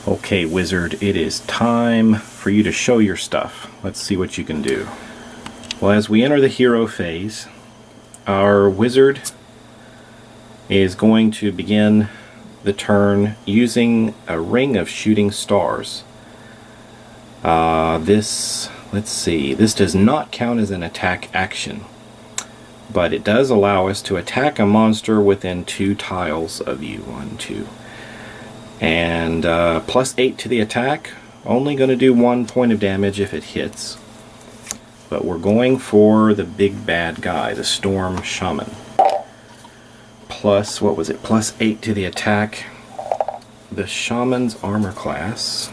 Okay, wizard, it is time for you to show your stuff. Let's see what you can do. Well, as we enter the hero phase, our wizard is going to begin the turn using a ring of shooting stars. Let's see, this does not count as an attack action, but it does allow us to attack a monster within 2 tiles of you. 1, 2. And +8 to the attack, only going to do 1 point of damage if it hits. But we're going for the big bad guy, the Storm Shaman. Plus, what was it? +8 to the attack. The Shaman's armor class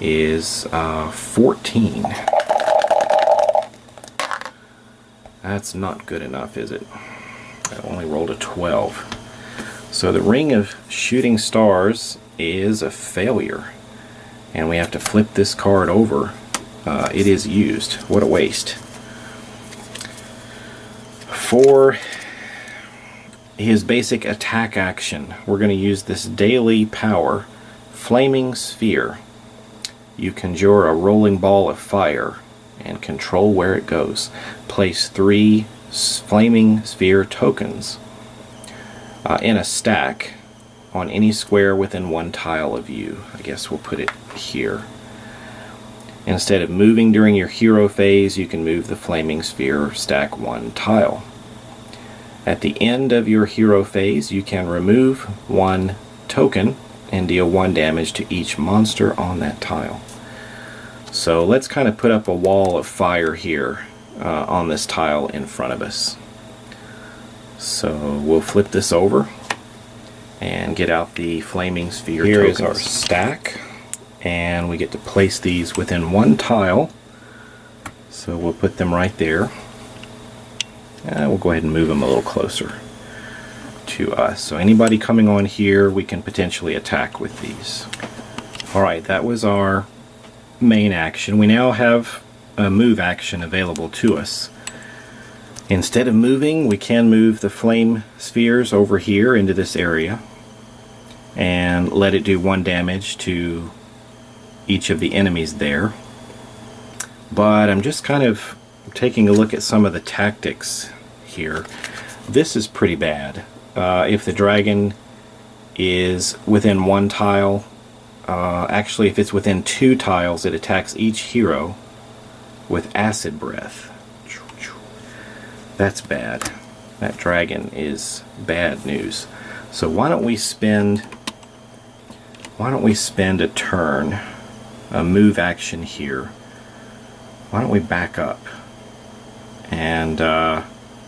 is 14. That's not good enough, is it? I only rolled a 12. So the ring of shooting stars is a failure, and we have to flip this card over. It is used. What a waste. For his basic attack action, we're going to use this daily power, Flaming Sphere. You conjure a rolling ball of fire and control where it goes. Place 3 Flaming Sphere tokens in a stack on any square within 1 tile of you. I guess we'll put it here. Instead of moving during your hero phase, you can move the Flaming Sphere stack 1 tile. At the end of your hero phase, you can remove 1 token and deal 1 damage to each monster on that tile. So let's kind of put up a wall of fire here on this tile in front of us. So we'll flip this over and get out the Flaming Sphere tokens. Here is our stack, and we get to place these within 1 tile. So we'll put them right there. And we'll go ahead and move them a little closer to us. So anybody coming on here, we can potentially attack with these. Alright, that was our main action. We now have a move action available to us. Instead of moving, we can move the flame spheres over here into this area and let it do 1 damage to each of the enemies there. But I'm just kind of taking a look at some of the tactics here. This is pretty bad. If the dragon is within 1 tile, actually if it's within 2 tiles, it attacks each hero with acid breath. That's bad. That dragon is bad news. So why don't we spend a turn, a move action here. Why don't we back up? And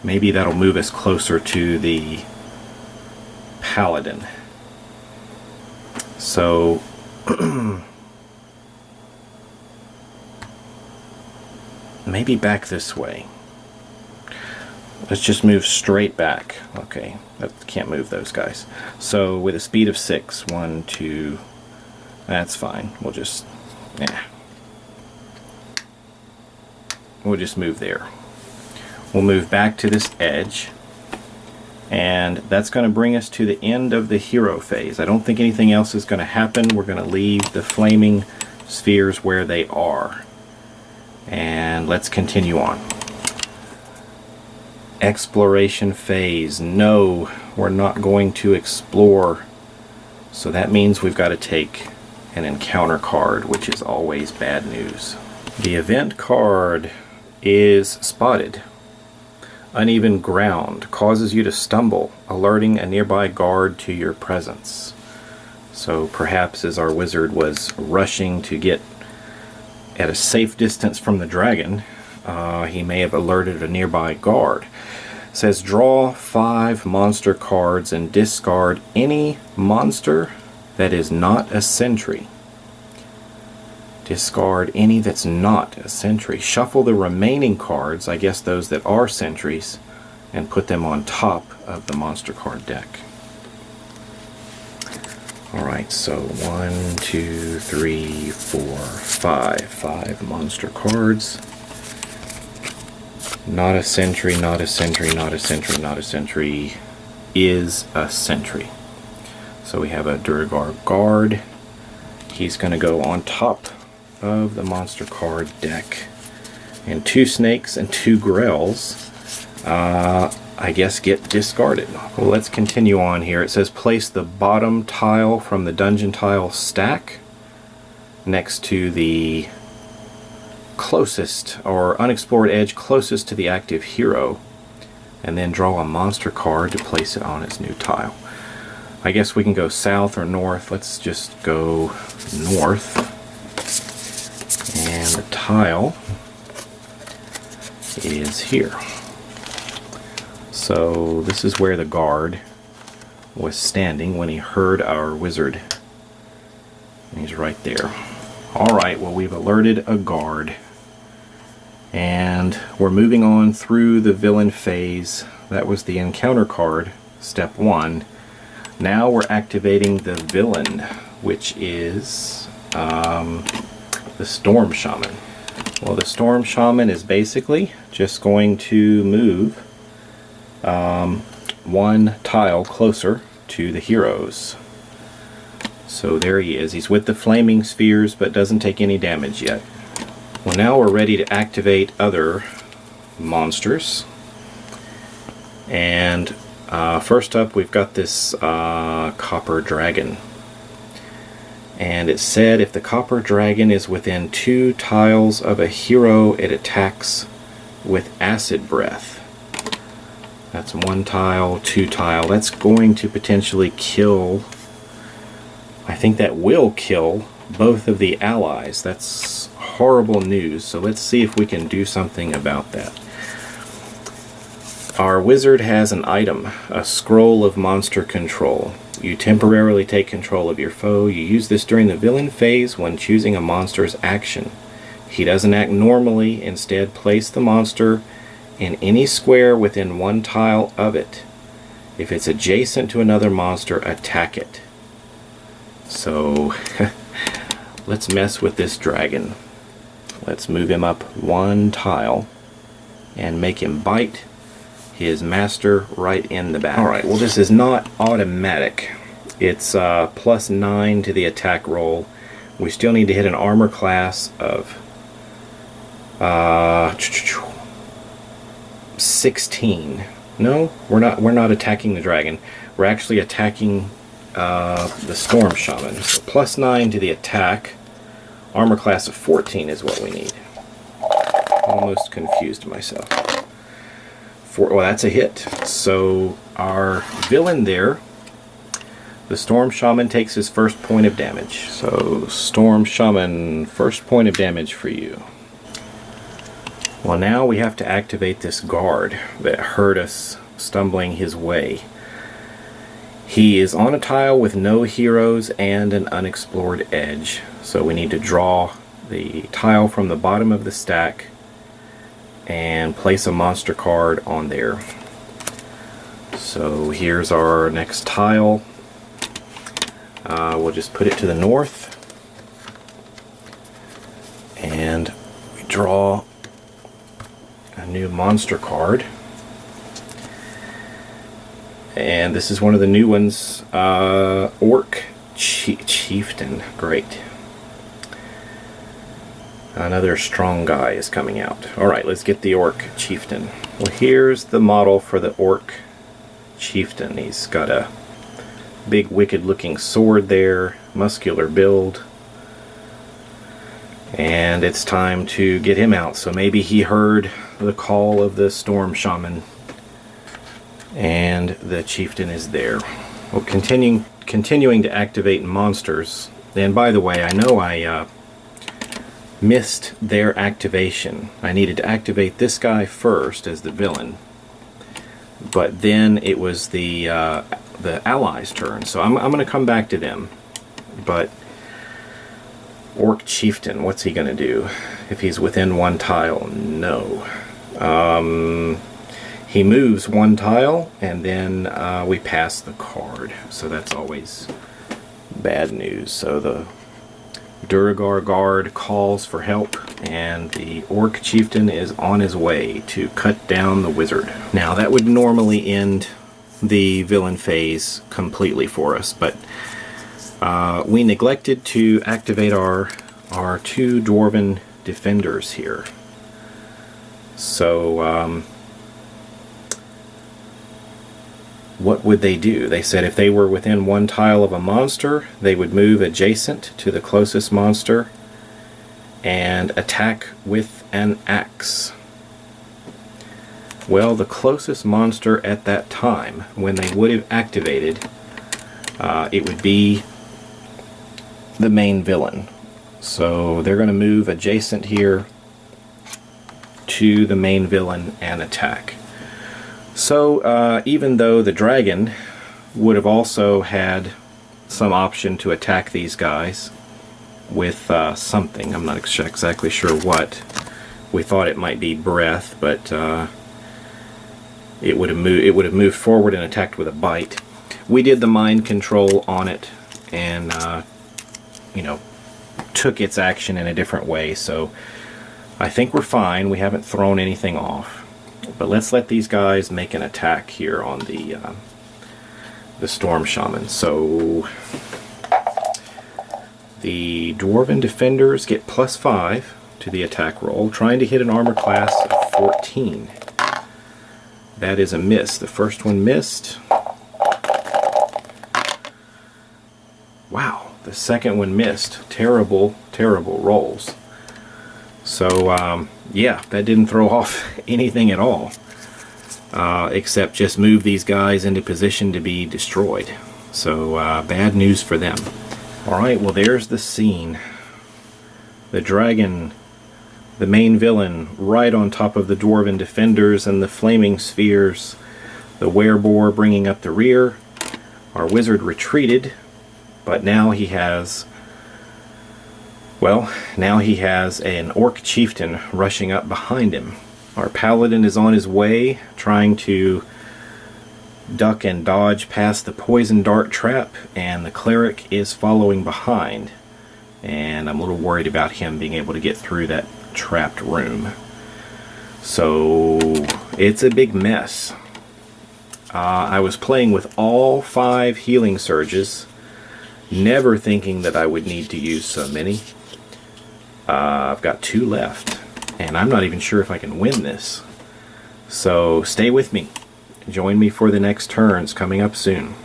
maybe that'll move us closer to the paladin. So maybe back this way. Let's just move straight back. Okay, I can't move those guys. So with a speed of 6, 1, 2, that's fine. We'll just, we'll just move there. We'll move back to this edge, and that's going to bring us to the end of the hero phase. I don't think anything else is going to happen. We're going to leave the flaming spheres where they are. And let's continue on. Exploration phase. No, we're not going to explore. So that means we've got to take an encounter card, which is always bad news. The event card is spotted. Uneven ground causes you to stumble, alerting a nearby guard to your presence. So perhaps as our wizard was rushing to get at a safe distance from the dragon, he may have alerted a nearby guard. It says draw 5 monster cards and discard any monster that is not a sentry. Discard any that's not a sentry. Shuffle the remaining cards, I guess those that are sentries, and put them on top of the monster card deck. Alright, so 1, 2, 3, 4, 5. 5 monster cards. Not a sentry, not a sentry, not a sentry, not a sentry is a sentry. So we have a Durgar guard he's going to go on top of the monster card deck. And 2 snakes and 2 grells, I guess, get discarded. Well, let's continue on here. It says place the bottom tile from the dungeon tile stack next to the closest or unexplored edge closest to the active hero, and then draw a monster card to place it on its new tile. I guess we can go south or north. Let's just go north. And the tile is here. So this is where the guard was standing when he heard our wizard. And he's right there. Alright, well, we've alerted a guard. And we're moving on through the villain phase. That was the encounter card, step 1. Now we're activating the villain, which is the Storm Shaman. Well, the Storm Shaman is basically just going to move 1 tile closer to the heroes. So there he is. He's with the flaming spheres, but doesn't take any damage yet. Well, now we're ready to activate other monsters. And first up, we've got this copper dragon. And it said if the copper dragon is within 2 tiles of a hero, it attacks with acid breath. That's 1 tile, 2 tile. That's going to potentially kill, I think that will kill both of the allies. That's horrible news. So let's see if we can do something about that. Our wizard has an item, a scroll of monster control. You temporarily take control of your foe. You use this during the villain phase when choosing a monster's action. He doesn't act normally. Instead, place the monster in any square within 1 tile of it. If it's adjacent to another monster, attack it. So let's mess with this dragon. Let's move him up 1 tile and make him bite his master right in the back. Alright, well, this is not automatic. It's +9 to the attack roll. We still need to hit an armor class of 16. No, we're not attacking the dragon. We're actually attacking the Storm Shaman. So +9 to the attack. Armor class of 14 is what we need. Almost confused myself. Well, that's a hit. So our villain there, the Storm Shaman, takes his first point of damage. So Storm Shaman, first point of damage for you. Well, now we have to activate this guard that heard us stumbling his way. He is on a tile with no heroes and an unexplored edge. So we need to draw the tile from the bottom of the stack and place a monster card on there. So here's our next tile. We'll just put it to the north. And we draw a new monster card. And this is one of the new ones, Orc Chieftain. Great. Another strong guy is coming out. Alright, let's get the Orc Chieftain. Well, here's the model for the Orc Chieftain. He's got a big wicked looking sword there, muscular build. And it's time to get him out. So maybe he heard the call of the Storm Shaman and the Chieftain is there. Well, continuing to activate monsters. And by the way, I know I missed their activation. I needed to activate this guy first as the villain, but then it was the allies' turn. So I'm going to come back to them. But Orc Chieftain, what's he going to do if he's within 1 tile? No. He moves 1 tile, and then we pass the card. So that's always bad news. So the Duragar guard calls for help, and the Orc Chieftain is on his way to cut down the wizard. Now that would normally end the villain phase completely for us, but We neglected to activate our two Dwarven defenders here. So what would they do? They said if they were within one tile of a monster, they would move adjacent to the closest monster and attack with an axe. Well, the closest monster at that time, when they would have activated, it would be the main villain. So they're going to move adjacent here to the main villain and attack. So even though the dragon would have also had some option to attack these guys with something, I'm not exactly sure what. We thought it might be breath, but it would have moved forward and attacked with a bite. We did the mind control on it, and you know, took its action in a different way. So I think we're fine. We haven't thrown anything off. But let's let these guys make an attack here on the Storm Shaman. So the Dwarven defenders get +5 to the attack roll, trying to hit an armor class of 14. That is a miss. The first one missed. Wow, the second one missed. Terrible, terrible rolls. So, yeah, that didn't throw off anything at all. Except just move these guys into position to be destroyed. So, bad news for them. Alright, well there's the scene. The dragon, the main villain, right on top of the Dwarven defenders and the flaming spheres. The wereboar bringing up the rear. Our wizard retreated, but now he has... well, now he has an orc chieftain rushing up behind him. Our paladin is on his way, trying to duck and dodge past the poison dart trap, and the cleric is following behind. And I'm a little worried about him being able to get through that trapped room. So it's a big mess. I was playing with all 5 healing surges, never thinking that I would need to use so many. I've got 2 left, and I'm not even sure if I can win this. So stay with me. Join me for the next turns coming up soon.